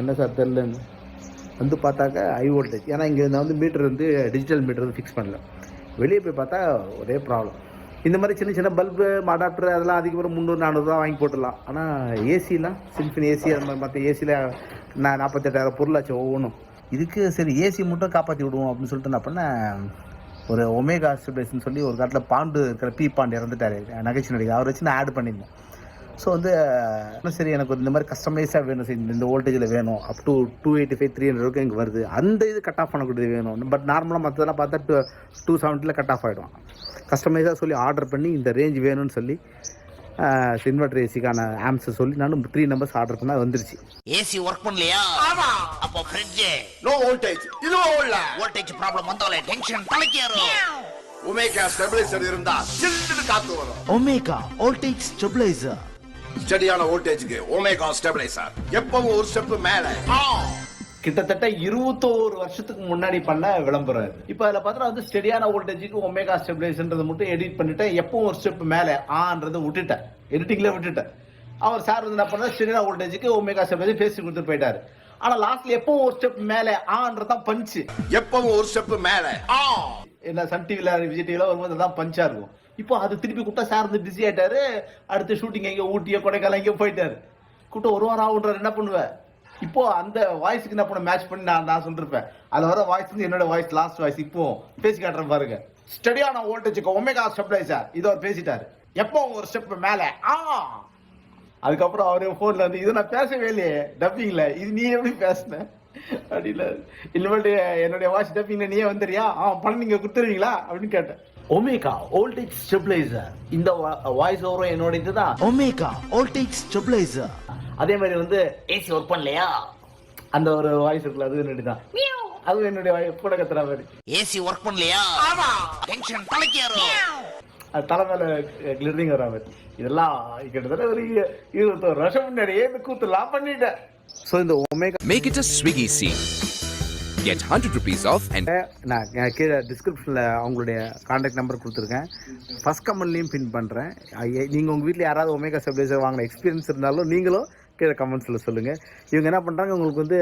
என்ன சார் தெரிலன்னு வந்து பார்த்தாக்கா ஹை வோல்டேஜ். ஏன்னா இங்கே வந்து மீட்டர் வந்து டிஜிட்டல் மீட்டர் வந்து ஃபிக்ஸ் பண்ணல. வெளியே போய் பார்த்தா ஒரே ப்ராப்ளம். இந்த மாதிரி சின்ன சின்ன பல்பு அடாப்டர் அதெல்லாம் அதிகபுறம் 300-400 வாங்கி போட்டுடலாம். ஆனால் ஏசிலாம் சில்ஃபின் ஏசி அது மாதிரி மற்ற ஏசியில் 48,000 பொருளாச்சு ஒவ்வொன்றும். இதுக்கு சரி ஏசி மட்டும் காப்பாற்றி விடுவோம் அப்படின்னு சொல்லிட்டு என்ன பண்ணேன், ஒரு ஒமேகா ஸ்டெபிலைசர்னு சொல்லி ஒரு காலத்தில் பாண்டு இருக்கிற பாண்டு இறந்துட்டார் நகைச்சுவை நடிகை, அவர் வச்சு நான் ஆட் பண்ணியிருந்தேன். ஸோ வந்து சரி எனக்கு இந்த மாதிரி கஸ்டமைஸாக வேணும், சரி இந்த வோல்டேஜில் வேணும், அப் டு 285-300 வரைக்கும் இங்கே வருது, அந்த இது கட் ஆஃப் பண்ணக்கூடியது வேணும். பட் நார்மலாக மற்றதெல்லாம் பார்த்தா 270 கட் ஆஃப் ஆகிடும். கஸ்டமைஸாக சொல்லி ஆர்டர் பண்ணி இந்த ரேஞ்ச் வேணும்னு சொல்லி இன்வெர்டர் ஏசிக்கான ஆம்ஸை சொல்லி நானும் 3 நம்பர்ஸ் ஆர்டர் பண்ணால் வந்துருச்சு. ஏசி ஒர்க் பண்ணலையா? ஆமா. அப்போ ஃப்ரிட்ஜ் நோ வோல்டேஜ். இது ஓல்ல வோல்டேஜ் ப்ராப்ளம் வந்தாலே டென்ஷன் தலைக்கேறும். ஒமேகா ஸ்டெபிலைசர் இருந்தா சில்லுன்னு காத்து வரும். Omega voltage stabiliser. ஸ்டடியான வோல்டேஜ்க்கு ஒமேகா ஸ்டெபிலைசர் எப்பவும் ஒரு ஸ்டெப் மேல. கிட்டத்தட்ட 21 வருஷத்துக்கு முன்னாடி பண்ண விளம்பரம். இப்போ அதில் பார்த்தா வந்து ஸ்டெடியான வோல்டேஜுக்கு ஒமேகா ஸ்டெபிலைசர்ன்றதை மட்டும் எடிட் பண்ணிட்டேன். எப்பவும் ஒரு ஸ்டெப் மேலே ஆன்றதை விட்டுட்டேன், எடிட்டிங்ல விட்டுட்டேன். அவர் சார் வந்து என்ன பண்ண ஸ்டெடியான வோல்டேஜுக்கு ஒமேகா ஸ்டெபிலைசர் பேசி கொடுத்துட்டு போயிட்டாரு. ஆனா லாஸ்ட்ல எப்பவும் ஒரு ஸ்டெப் மேலே ஆன்றதான் பஞ்ச். எப்பவும் ஒரு ஸ்டெப் மேல. என்ன சன் டிவில விஜய் டிவில வரும்போது தான் பஞ்சா இருக்கும். இப்போ அது திருப்பி கூப்பிட்டா சார் வந்து பிஸி ஆயிட்டாரு. அடுத்து ஷூட்டிங் எங்கேயோ ஊட்டியோ கொடைக்கானல் எங்கேயோ போயிட்டாரு. கூட்ட ஒரு வாரம் ஆகுன்றாரு. என்ன பண்ணுவேன் இப்போ அந்த வாய்ஸுக்கு என்ன பண்ண மேட்ச் பண்ணி நான் சொல்லிருப்பேன். அதுல வர வாய்ஸ் வந்து என்னோட வாய்ஸ் லாஸ்ட் வாய்ஸ். இப்போ பேசி காட்டுறேன் பாருங்க. ஸ்டடியான வோல்டேஜுக்கு ஒமேகா ஸ்டெபிலைசர் இதோ பேசிட்டாரு. எப்போ ஒரு ஸ்டெப் மேல. அதுக்கப்புறம் அவரு போன்ல வந்து இது நான் பேசவே இல்லையே டப்பிங்ல, இது நீ எப்படி பேசுன அப்படின்னா, இல்ல என்னுடைய வாய்ஸ் டப்பிங்ல நீயே வந்துறியா பண்ண நீங்க கொடுத்துருவீங்களா அப்படின்னு கேட்டேன். ஒமேகா வோல்டேஜ் ஸ்டெபிலைசர் இந்த வாய்ஸ் ஓவரும் என்னோட இதுதான். Omega voltage stabiliser. அதே மாதிரி வந்து ஏசி ஒர்க் பண்ணலையா அந்த ஒரு வாய்ஸ் இருக்குல்ல, அது என்னுடையதான். அது என்னுடைய கூட கத்துற மாதிரி. ஏசி ஒர்க் பண்ணலையா? ஆமா. டென்ஷன் தலைக்கேறும். அது தலை மேல கிளிரிங் வர மாதிரி. இதெல்லாம் கிட்டத்தட்ட ஒரு 21 வருஷம் முன்னாடியே இந்த கூத்துலாம் பண்ணிட்டேன். ஸோ இந்த omega Make it a Swiggy scene. Get 100 rupees off and நான் கீழே டிஸ்கிரிப்ஷனில் அவங்களுடைய கான்டாக்ட் நம்பர் கொடுத்துருக்கேன். ஃபர்ஸ்ட் கமெண்ட்லையும் பின் பண்ணுறேன். நீங்கள் உங்கள் வீட்டில் யாராவது ஒமேகா ஸ்டெபிலைசர் வாங்கின எக்ஸ்பீரியன்ஸ் இருந்தாலும் நீங்களும் கீழே கமெண்ட்ஸில் சொல்லுங்கள். இவங்க என்ன பண்ணுறாங்க, உங்களுக்கு வந்து